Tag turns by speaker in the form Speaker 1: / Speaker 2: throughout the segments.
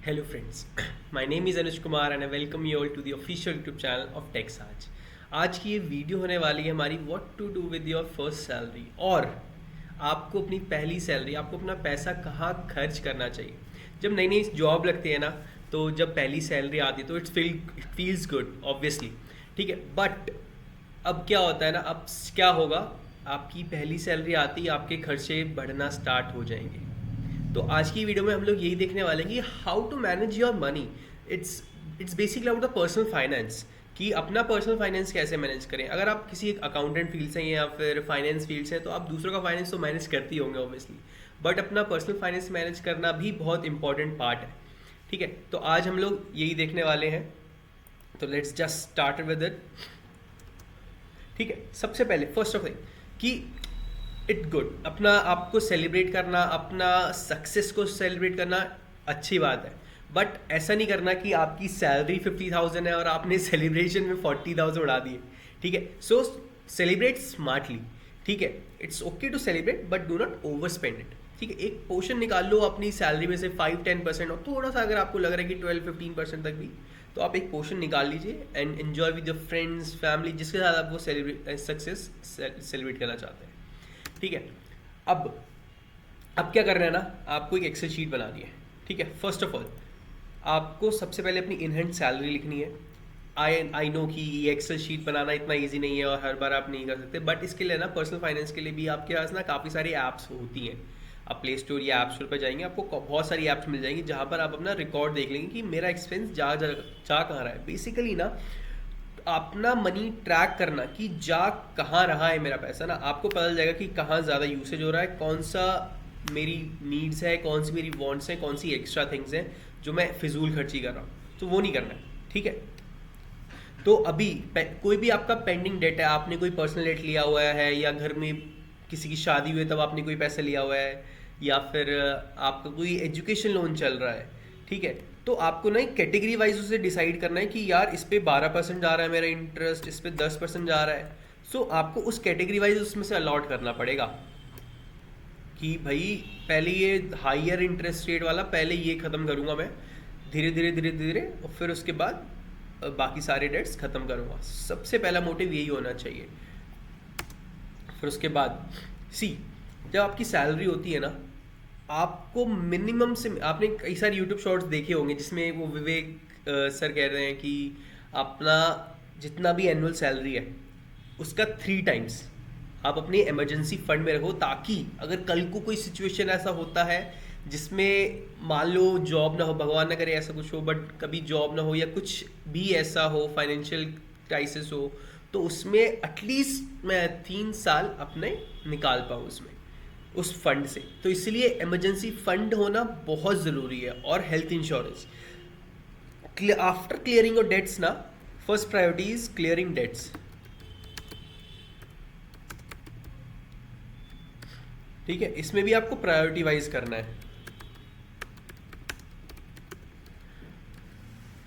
Speaker 1: Hello friends, my name is Anuj Kumar and I welcome you all to the official YouTube channel of TechSaj। आज की ये video होने वाली है हमारी what to do with your first salary, और आपको अपनी पहली सैलरी, आपको अपना पैसा कहाँ खर्च करना चाहिए। जब नई नई जॉब लगती है ना, तो जब पहली सैलरी आती है तो इट फील्स गुड ऑब्वियसली, ठीक है। बट अब क्या होता है ना, अब क्या होगा, आपकी पहली सैलरी आती है, आपके खर्चे बढ़ना स्टार्ट हो जाएंगे। तो आज की वीडियो में हम लोग यही देखने वाले हैं कि how to manage your money. It's basically about the personal finance, कि अपना पर्सनल फाइनेंस कैसे मैनेज करें। अगर आप किसी एक अकाउंटेंट फील्ड से हैं या फिर फाइनेंस फील्ड से हैं, तो आप दूसरों का फाइनेंस तो मैनेज करते ही होंगे ऑब्वियसली, बट अपना पर्सनल फाइनेंस मैनेज करना भी बहुत इंपॉर्टेंट पार्ट है, ठीक है। तो आज हम लोग यही देखने वाले हैं, तो let's just start with it, ठीक है। सबसे पहले फर्स्ट ऑफ थिंग कि इट गुड, अपना आपको सेलिब्रेट करना, अपना सक्सेस को सेलिब्रेट करना अच्छी बात है, बट ऐसा नहीं करना कि आपकी सैलरी 50,000 है और आपने सेलिब्रेशन में 40,000 उड़ा दिए, ठीक है। सो सेलिब्रेट स्मार्टली, ठीक है। It's okay to celebrate but do not overspend it, ठीक है। एक पोर्शन निकाल लो अपनी सैलरी में से 5-10% और थोड़ा सा अगर आपको लग रहा है कि 12-15% तक भी, तो आप एक पोर्शन निकाल लीजिए and enjoy with your friends family, जिसके साथ आप वो सक्सेस सेलिब्रेट करना चाहते हैं, ठीक है। अब क्या करना है ना, आपको एक एक्सेल शीट बनानी है, ठीक है। फर्स्ट ऑफ ऑल आपको सबसे पहले अपनी इन हैंड सैलरी लिखनी है। आई नो कि ये एक्सेल शीट बनाना इतना इजी नहीं है और हर बार आप नहीं कर सकते, बट इसके लिए ना पर्सनल फाइनेंस के लिए भी आपके पास ना काफ़ी सारी ऐप्स होती हैं। आप प्ले स्टोर या ऐप स्टोर पर जाएंगे, आपको बहुत सारी ऐप्स मिल जाएंगी जहाँ पर आप अपना रिकॉर्ड देख लेंगे कि मेरा एक्सपेंस जा कहाँ रहा है। बेसिकली ना अपना मनी ट्रैक करना कि जा कहाँ रहा है मेरा पैसा, ना आपको पता चल जाएगा कि कहाँ ज़्यादा यूसेज हो रहा है, कौन सा मेरी नीड्स है, कौन सी मेरी वांट्स हैं, कौन सी एक्स्ट्रा थिंग्स हैं जो मैं फिजूल खर्ची कर रहा हूँ, तो वो नहीं करना है, ठीक है। तो अभी कोई भी आपका पेंडिंग डेट है, आपने कोई पर्सनल डेट लिया हुआ है, या घर में किसी की शादी हुई है तब आपने कोई पैसा लिया हुआ है, या फिर आपका कोई एजुकेशन लोन चल रहा है, ठीक है। तो आपको ना एक कैटेगरी वाइज उसे डिसाइड करना है कि यार इस पे 12% जा रहा है मेरा इंटरेस्ट, इस पे 10% जा रहा है। सो आपको उस कैटेगरी वाइज उसमें से अलॉट करना पड़ेगा कि भाई पहले ये हायर इंटरेस्ट रेट वाला, पहले ये ख़त्म करूँगा मैं धीरे धीरे धीरे धीरे, और फिर उसके बाद बाकी सारे डेट्स ख़त्म करूँगा। सबसे पहला मोटिव यही होना चाहिए। फिर उसके बाद जब आपकी सैलरी होती है ना, आपको मिनिमम से, आपने कई सारे यूट्यूब शॉर्ट्स देखे होंगे जिसमें वो विवेक सर कह रहे हैं कि अपना जितना भी एनुअल सैलरी है उसका 3 टाइम्स आप अपने इमरजेंसी फंड में रखो, ताकि अगर कल को कोई सिचुएशन ऐसा होता है जिसमें मान लो जॉब ना हो, भगवान ना करे ऐसा कुछ हो, बट कभी जॉब ना हो या कुछ भी ऐसा हो, फाइनेंशियल क्राइसिस हो, तो उसमें एटलीस्ट मैं 3 साल अपने निकाल पाऊँ उसमें, उस फंड से। तो इसलिए इमरजेंसी फंड होना बहुत ज़रूरी है। और health insurance after clearing your debts ना, first priority is clearing debts, ठीक है। इसमें भी आपको प्रायोरिटी वाइज करना है,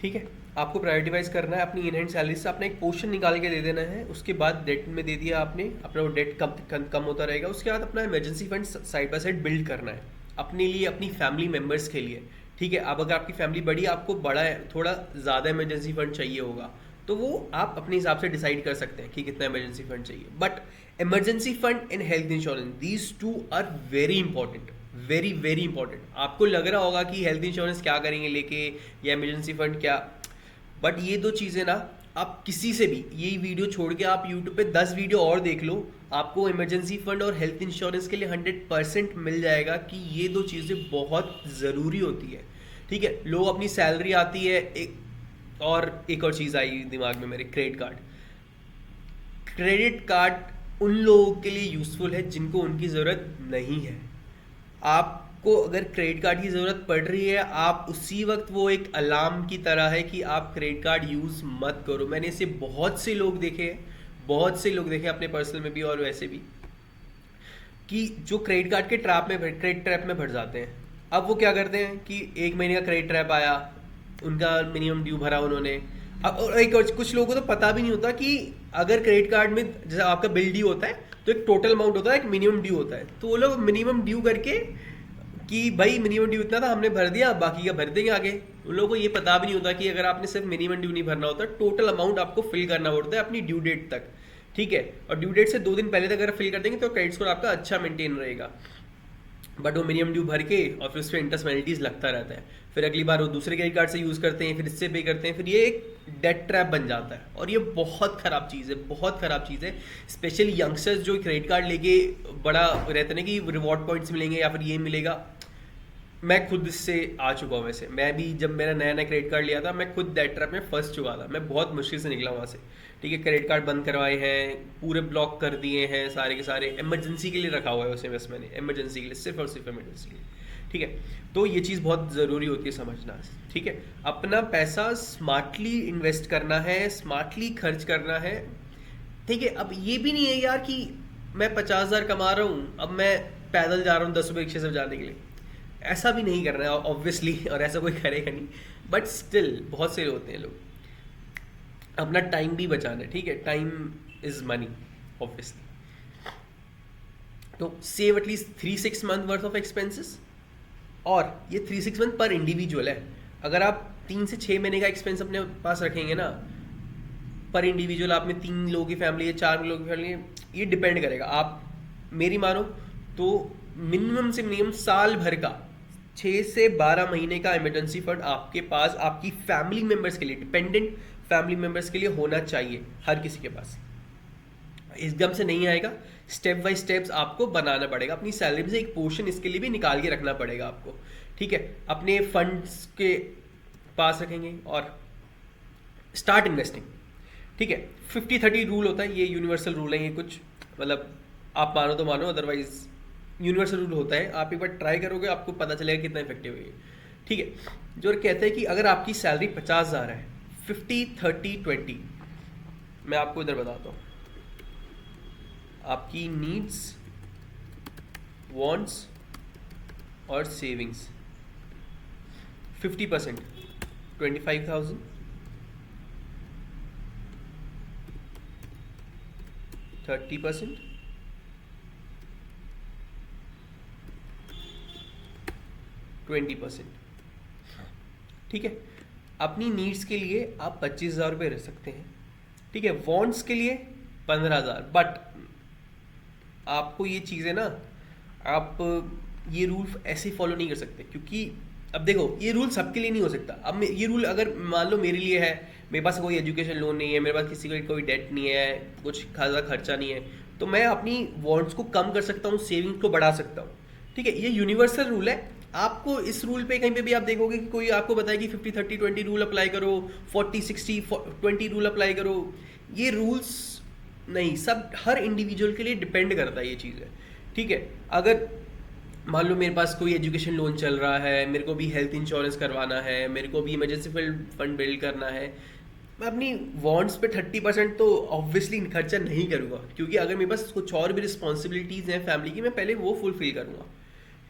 Speaker 1: ठीक है। आपको प्रायोरिटी वाइज करना है। अपनी इन हैंड सैलरी से अपना एक पोर्शन निकाल के दे देना है, उसके बाद डेट में दे दिया आपने, अपना वो डेट कम होता रहेगा। उसके बाद अपना emergency fund side by side build करना है अपने लिए, अपनी फैमिली मेम्बर्स के लिए, ठीक है। अब अगर आपकी फैमिली बड़ी, आपको बड़ा थोड़ा ज़्यादा इमरजेंसी फंड चाहिए होगा, तो वो आप अपने हिसाब से डिसाइड कर सकते हैं कि कितना इमरजेंसी फंड चाहिए। बट emergency fund and health insurance, these two are very important, very very important. आपको लग रहा होगा कि हेल्थ इंश्योरेंस क्या करेंगे लेके, या इमरजेंसी फंड क्या, बट ये दो चीज़ें ना, आप किसी से भी यही वीडियो छोड़ के आप यूट्यूब पे 10 वीडियो और देख लो, आपको इमरजेंसी फंड और हेल्थ इंश्योरेंस के लिए 100% मिल जाएगा कि ये दो चीज़ें बहुत ज़रूरी होती है, ठीक है। लोग अपनी सैलरी आती है, एक और चीज़ आई दिमाग में मेरे, क्रेडिट कार्ड। क्रेडिट कार्ड उन लोगों के लिए यूज़फुल है जिनको उनकी ज़रूरत नहीं है। आपको अगर क्रेडिट कार्ड की ज़रूरत पड़ रही है, आप उसी वक्त, वो एक अलार्म की तरह है कि आप क्रेडिट कार्ड यूज़ मत करो। मैंने इसे बहुत से लोग देखे अपने पर्सनल में भी और वैसे भी, कि जो क्रेडिट कार्ड के क्रेडिट ट्रैप में भर जाते हैं। अब वो क्या करते हैं कि 1 महीने का क्रेडिट ट्रैप आया, उनका मिनिमम ड्यू भरा उन्होंने। अब और एक और कुछ लोगों को तो पता भी नहीं होता कि अगर क्रेडिट कार्ड में जैसे आपका बिल ड्यू होता है तो एक टोटल अमाउंट होता है, एक मिनिमम ड्यू होता है, तो वो लोग मिनिमम ड्यू करके कि भाई मिनिमम ड्यू इतना था, हमने भर दिया, बाकी का भर देंगे आगे। उन लोगों को ये पता भी नहीं होता कि अगर आपने सिर्फ मिनिमम ड्यू नहीं भरना होता, टोटल अमाउंट आपको फिल करना पड़ता है अपनी ड्यू डेट तक, ठीक है। और ड्यू डेट से 2 दिन पहले तक अगर फिल कर देंगे तो क्रेडिट स्कोर आपका अच्छा मेंटेन रहेगा। बट वो मिनिमम ड्यू भर के और फिर उस पर इंटरेस्ट पेनल्टीज लगता रहता है, फिर अगली बार वो दूसरे क्रेडिट कार्ड से यूज़ करते हैं, फिर इससे पे करते हैं, फिर ये एक डेट ट्रैप बन जाता है। और ये बहुत ख़राब चीज़ है, बहुत ख़राब चीज़ है। स्पेशली यंगस्टर्स जो क्रेडिट कार्ड लेके बड़ा रहते हैं कि रिवॉर्ड पॉइंट्स मिलेंगे या फिर ये मिलेगा। मैं खुद इससे आ चुका हूँ। वैसे मैं भी जब मेरा नया नया क्रेडिट कार्ड लिया था, मैं खुद डेट ट्रैप में फंस चुका था। मैं बहुत मुश्किल से निकला वहाँ से, ठीक है। क्रेडिट कार्ड बंद करवाए हैं, पूरे ब्लॉक कर दिए हैं सारे के सारे। इमरजेंसी के लिए रखा हुआ है उसे बस मैंने, इमरजेंसी के लिए, सिर्फ और सिर्फ इमरजेंसी के लिए, ठीक है। तो ये चीज़ बहुत ज़रूरी होती है समझना, ठीक है। अपना पैसा स्मार्टली इन्वेस्ट करना है, स्मार्टली खर्च करना है, ठीक है। अब ये भी नहीं है यार कि मैं 50,000 कमा रहा हूँ, अब मैं पैदल जा रहा हूँ 10 रुपये रिक्शे से जाने के लिए, ऐसा भी नहीं करना है ऑब्वियसली, और ऐसा कोई करेगा नहीं। बट स्टिल बहुत से होते हैं लोग, अपना टाइम भी बचाना है, ठीक है। Time is money obviously. तो save at least 3-6 month worth of expenses, और ये 3-6 मंथ पर इंडिविजुअल है। अगर आप 3 से 6 महीने का एक्सपेंस अपने पास रखेंगे ना पर इंडिविजुअल, आप में 3 लोगों की फैमिली है, 4 लोगों की फैमिली है, ये डिपेंड करेगा। आप मेरी मानो तो मिनिमम से मिनिमम साल भर का 6 से 12 महीने का इमरजेंसी फंड आपके पास, आपकी फैमिली मेंबर्स के लिए, डिपेंडेंट फैमिली मेंबर्स के लिए होना चाहिए, हर किसी के पास। एकदम से नहीं आएगा, स्टेप बाय स्टेप्स आपको बनाना पड़ेगा। अपनी सैलरी में से एक पोर्शन इसके लिए भी निकाल के रखना पड़ेगा आपको, ठीक है। अपने फंड्स के पास रखेंगे और स्टार्ट इन्वेस्टिंग, ठीक है। 50-30 रूल होता है, ये यूनिवर्सल रूल है, ये कुछ मतलब आप मानो तो मानो, अदरवाइज यूनिवर्सल रूल होता है। आप एक बार ट्राई करोगे, आपको पता चलेगा कितना इफेक्टिव है ये, ठीक है। जो कहते हैं कि अगर आपकी सैलरी 50,000 है, 50-30-20, मैं आपको इधर बताता हूँ। आपकी नीड्स, वांट्स और सेविंग्स 50%, 25,000, 30%, 20%, ठीक है। अपनी नीड्स के लिए आप 25,000 रुपये रख सकते हैं, ठीक है। वांट्स के लिए 15,000। बट आपको ये चीज़ें ना, आप ये रूल ऐसे फॉलो नहीं कर सकते, क्योंकि अब देखो ये रूल सबके लिए नहीं हो सकता। अब ये रूल अगर मान लो मेरे लिए है, मेरे पास कोई एजुकेशन लोन नहीं है, मेरे पास किसी का कोई डेट नहीं है, कुछ खासा खर्चा नहीं है, तो मैं अपनी वांट्स को कम कर सकता हूँ, सेविंग्स को बढ़ा सकता हूँ, ठीक है। ये यूनिवर्सल रूल है। आपको इस रूल पे कहीं पे भी आप देखोगे कि कोई आपको बताए कि 50-30-20 रूल अप्लाई करो, 40-60-20 रूल अप्लाई करो, ये रूल्स नहीं, सब हर इंडिविजुअल के लिए डिपेंड करता है ये चीज़ है, ठीक है। अगर मान लो मेरे पास कोई एजुकेशन लोन चल रहा है, मेरे को भी हेल्थ इंश्योरेंस करवाना है, मेरे को भी इमरजेंसी फंड बिल्ड करना है, मैं अपनी वांट्स पे 30% तो ऑब्वियसली खर्चा नहीं करूँगा, क्योंकि अगर मेरे पास कुछ और भी रिस्पॉन्सिबिलिटीज़ हैं फैमिली की, मैं पहले वो फुलफिल करूँगा,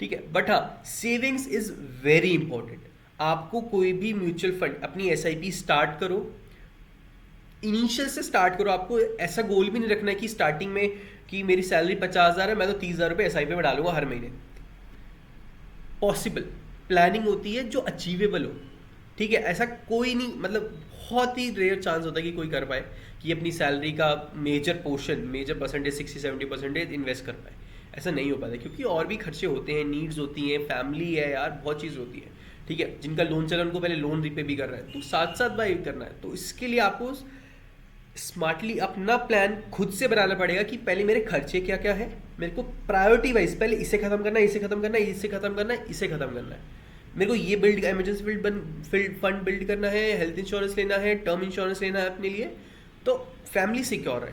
Speaker 1: ठीक है। बट हाँ, सेविंग्स इज़ वेरी इंपॉर्टेंट। आपको कोई भी म्यूचुअल फंड, अपनी SIP स्टार्ट करो, इनिशियल से स्टार्ट करो। आपको ऐसा गोल भी नहीं रखना है कि स्टार्टिंग में कि मेरी सैलरी 50,000 है, मैं तो 30,000 रुपये SIP में डालूंगा हर महीने। पॉसिबल प्लानिंग होती है जो अचीवेबल हो, ठीक है। ऐसा कोई नहीं, मतलब बहुत ही रेयर चांस होता है कि कोई कर पाए कि अपनी सैलरी का major portion, major percentage 60-70% invest कर पाए। ऐसा नहीं हो पाता, क्योंकि और भी खर्चे होते हैं, नीड्स होती हैं, फैमिली है यार, बहुत चीज़ होती है, ठीक है। जिनका लोन चला उनको पहले लोन रिपे भी कर रहा है, तो साथ साथ भाई करना है। तो इसके लिए आपको स्मार्टली अपना प्लान खुद से बनाना पड़ेगा कि पहले मेरे खर्चे क्या क्या है, मेरे को प्रायोरिटी वाइज पहले इसे खत्म करना है, इसे खत्म करना है, इसे खत्म करना है, इसे खत्म करना है। मेरे को ये बिल्ड, इमरजेंसी फंड बिल्ड करना है, हेल्थ इंश्योरेंस लेना है, टर्म इंश्योरेंस लेना है अपने लिए, तो फैमिली सिक्योर है,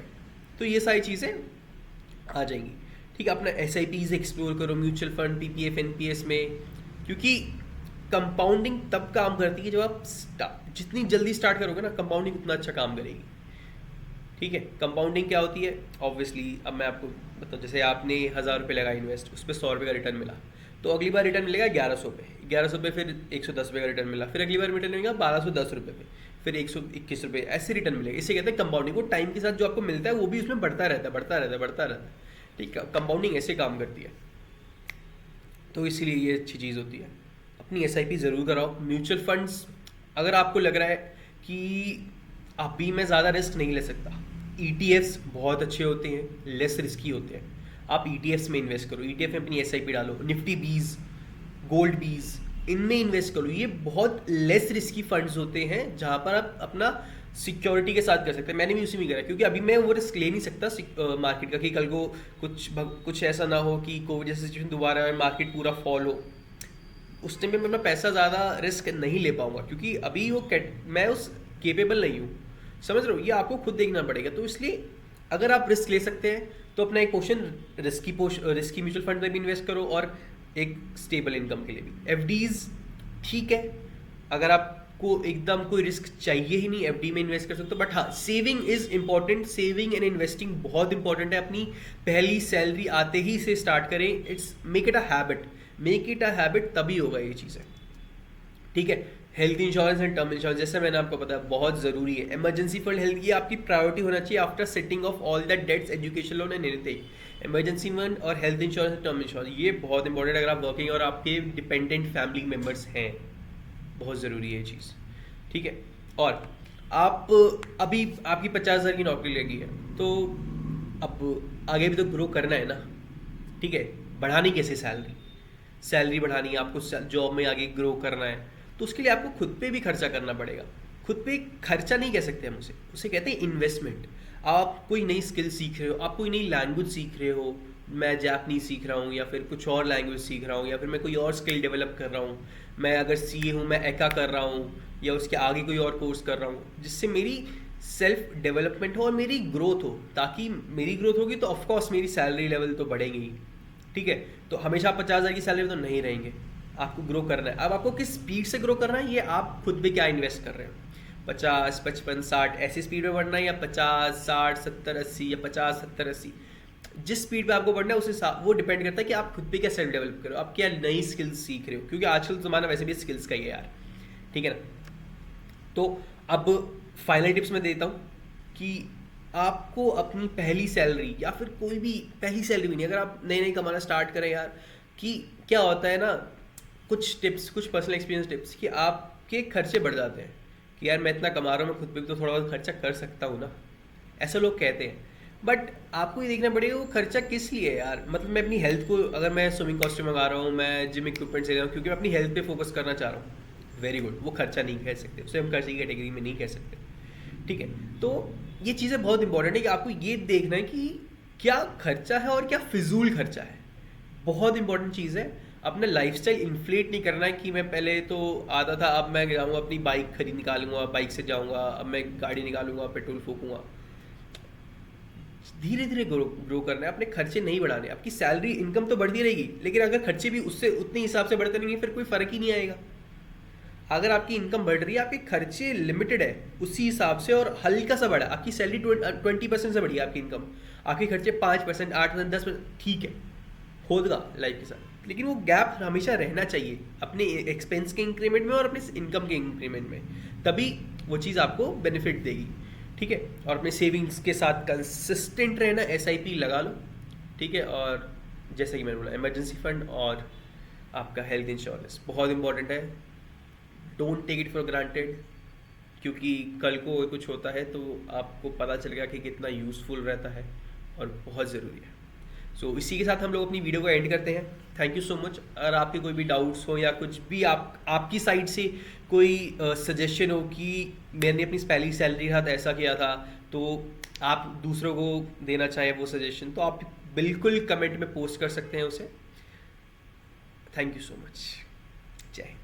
Speaker 1: तो ये सारी चीज़ें आ जाएंगी, ठीक है। अपना SIPs एक्सप्लोर करो, म्यूचुअल फंड, PPF NPS में, क्योंकि कंपाउंडिंग तब काम करती है जब आप जितनी जल्दी स्टार्ट करोगे ना, कंपाउंडिंग उतना अच्छा काम करेगी, ठीक है। कंपाउंडिंग क्या होती है, ऑब्वियसली अब मैं आपको बताऊँ, जैसे आपने 1,000 रुपये लगाए इन्वेस्ट, उस पर 100 रुपये का रिटर्न मिला, तो अगली बार रिटर्न मिलेगा 1100 पे, 1100 पे फिर 110 रुपये का रिटर्न मिला, फिर अगली बार रिटर्न मिलेगा 1210 रुपये पे, फिर 121 रुपये, ऐसे रिटर्न मिलेगा। इसे कहते हैं कंपाउंडिंग। वो टाइम के साथ जो आपको मिलता है वो भी उसमें बढ़ता रहता है, ठीक है। कंपाउंडिंग ऐसे काम करती है, तो इसीलिए ये अच्छी चीज़ होती है। अपनी एसआईपी ज़रूर कराओ। म्यूचुअल फंड्स, अगर आपको लग रहा है कि अभी मैं ज़्यादा रिस्क नहीं ले सकता, ईटीएफ्स बहुत अच्छे होते हैं, लेस रिस्की होते हैं। आप ईटीएफ्स में इन्वेस्ट करो, ईटीएफ में अपनी एसआईपी डालो, निफ्टी बीज, गोल्ड बीज, इनमें इन्वेस्ट करो। ये बहुत लेस रिस्की फंड्स होते हैं जहाँ पर आप अपना सिक्योरिटी के साथ कर सकते हैं। मैंने भी उसी में करा, क्योंकि अभी मैं वो रिस्क ले नहीं सकता मार्केट का, कि कल को कुछ ऐसा ना हो कि कोविड जैसी सिचुएशन दोबारा मार्केट पूरा फॉल हो। उस टाइम पे मैं अपना पैसा ज़्यादा रिस्क नहीं ले पाऊंगा, क्योंकि अभी मैं उस केपेबल नहीं हूँ। समझ रहे हो, ये आपको खुद देखना पड़ेगा। तो इसलिए अगर आप रिस्क ले सकते हैं तो अपना एक पोर्शन रिस्की म्यूचुअल फंड में भी इन्वेस्ट करो, और एक स्टेबल इनकम के लिए भी एफडीज ठीक है। अगर आपको एकदम कोई रिस्क चाहिए ही नहीं, एफडी में इन्वेस्ट कर सकते हो। बट हाँ, saving is important. Saving and investing बहुत इंपॉर्टेंट है। अपनी पहली सैलरी आते ही से स्टार्ट करें। It's make it a habit, make it a habit, तभी होगा ये चीज़ें। ठीक है। Health insurance and term insurance, जैसे मैंने आपको बताया, बहुत ज़रूरी है। इमरजेंसी फंड, हेल्थ, ये आपकी प्रायोरिटी होना चाहिए after setting of all that debts, education loan and anything. Emergency fund और health insurance and term insurance, ये बहुत इंपॉर्टेंट है। अगर आप वर्किंग और आपके डिपेंडेंट फैमिली मेम्बर्स हैं, बहुत ज़रूरी है ये चीज़। ठीक है। और आप अभी आपकी 50,000 की नौकरी लगी है, तो अब आगे भी तो ग्रो करना है ना। ठीक है। बढ़ानी कैसे सैलरी बढ़ानी है आपको, जॉब में आगे ग्रो करना है, तो उसके लिए आपको खुद पे भी खर्चा करना पड़ेगा। खुद पे खर्चा नहीं कह सकते हम उसे कहते हैं इन्वेस्टमेंट। आप कोई नई स्किल सीख रहे हो, आप कोई नई लैंग्वेज सीख रहे हो, मैं जापनीज सीख रहा हूँ, या फिर कुछ और लैंग्वेज सीख रहा हूँ, या फिर मैं कोई और स्किल डेवलप कर रहा हूँ। मैं अगर सीए हूँ, मैं एका कर रहा हूँ, या उसके आगे कोई और कोर्स कर रहा हूँ, जिससे मेरी सेल्फ डेवलपमेंट हो और मेरी ग्रोथ हो। ताकि मेरी ग्रोथ होगी तो ऑफकोर्स मेरी सैलरी लेवल तो बढ़ेगी ही। ठीक है। तो हमेशा 50,000 की सैलरी तो नहीं रहेंगे, आपको ग्रो करना है। अब आपको किस स्पीड से ग्रो करना है, ये आप खुद पे क्या इन्वेस्ट कर रहे हो। 50, 55, 60 ऐसी स्पीड में बढ़ना है, या 50, 60, 70, 80, या 50, 70, 80, जिस स्पीड पे आपको बढ़ना है उस हिसाब, वो डिपेंड करता है कि आप खुद पे क्या सेल्फ डेवलप करो, आप क्या नई स्किल्स सीख रहे हो। क्योंकि आजकल ज़माना वैसे भी स्किल्स का ही है यार। ठीक है ना। तो अब फाइनल टिप्स मैं देता हूँ कि आपको अपनी पहली सैलरी, या फिर कोई भी पहली सैलरी भी नहीं, अगर आप नई कमाना स्टार्ट करें यार, कि क्या होता है ना, कुछ टिप्स, कुछ पर्सनल एक्सपीरियंस टिप्स, कि आपके खर्चे बढ़ जाते हैं कि यार मैं इतना कमा रहा हूँ, मैं खुद पे भी तो थोड़ा बहुत खर्चा कर सकता हूँ ना, ऐसा लोग कहते हैं। बट आपको ये देखना पड़ेगा वो खर्चा किस लिए है यार। मतलब मैं अपनी हेल्थ को, अगर मैं स्विमिंग कॉस्ट्यूम मंगा रहा हूँ, मैं जिम इक्विपमेंट्स ले रहा हूँ क्योंकि मैं अपनी हेल्थ पे फोकस करना चाह रहा हूँ, वेरी गुड, वो खर्चा नहीं कह सकते, उसे हम खर्चे की कैटेगरी में नहीं कह सकते। ठीक है। तो ये चीज़ें बहुत इंपॉर्टेंट है कि आपको ये देखना है कि क्या खर्चा है और क्या फिजूल खर्चा है। बहुत इंपॉर्टेंट चीज़ है। अपना लाइफस्टाइल इन्फ्लेट नहीं करना है कि मैं पहले तो आता था, अब मैं जाऊँगा अपनी बाइक खरीद निकालूंगा, बाइक से जाऊँगा, अब मैं गाड़ी निकालूंगा, पेट्रोल फूकूंगा। धीरे धीरे ग्रो करना है, अपने खर्चे नहीं बढ़ाने। आपकी सैलरी इनकम तो बढ़ती रहेगी, लेकिन अगर खर्चे भी उससे उतने हिसाब से बढ़ते नहीं, फिर कोई फ़र्क ही नहीं आएगा। अगर आपकी इनकम बढ़ रही है, आपके खर्चे लिमिटेड है उसी हिसाब से, और हल्का सा बढ़ा, आपकी सैलरी 20% से बढ़ी है आपकी इनकम, आपके खर्चे 5%, 8%, 10%, ठीक है, होगा लाइफ के साथ, लेकिन वो गैप हमेशा रहना चाहिए अपने एक्सपेंस के इंक्रीमेंट में और अपने इनकम के इंक्रीमेंट में, तभी वो चीज़ आपको बेनिफिट देगी। ठीक है। और अपने सेविंग्स के साथ कंसिस्टेंट रहना, एसआईपी लगा लो। ठीक है। और जैसे कि मैंने बोला, इमरजेंसी फंड और आपका हेल्थ इंश्योरेंस बहुत इंपॉर्टेंट है। Don't take it for granted, क्योंकि कल को कुछ होता है तो आपको पता चलेगा कि कितना यूज़फुल रहता है और बहुत ज़रूरी है। सो इसी के साथ हम लोग अपनी वीडियो को एंड करते हैं। Thank you so much. अगर आपके कोई भी डाउट्स हो या कुछ भी आपकी साइड से कोई सजेशन हो कि मैंने अपनी पहली सैलरी के साथ ऐसा किया था, तो आप दूसरों को देना चाहें वो सजेशन, तो आप बिल्कुल कमेंट में पोस्ट कर सकते हैं उसे। Thank you so much. जय हिंद।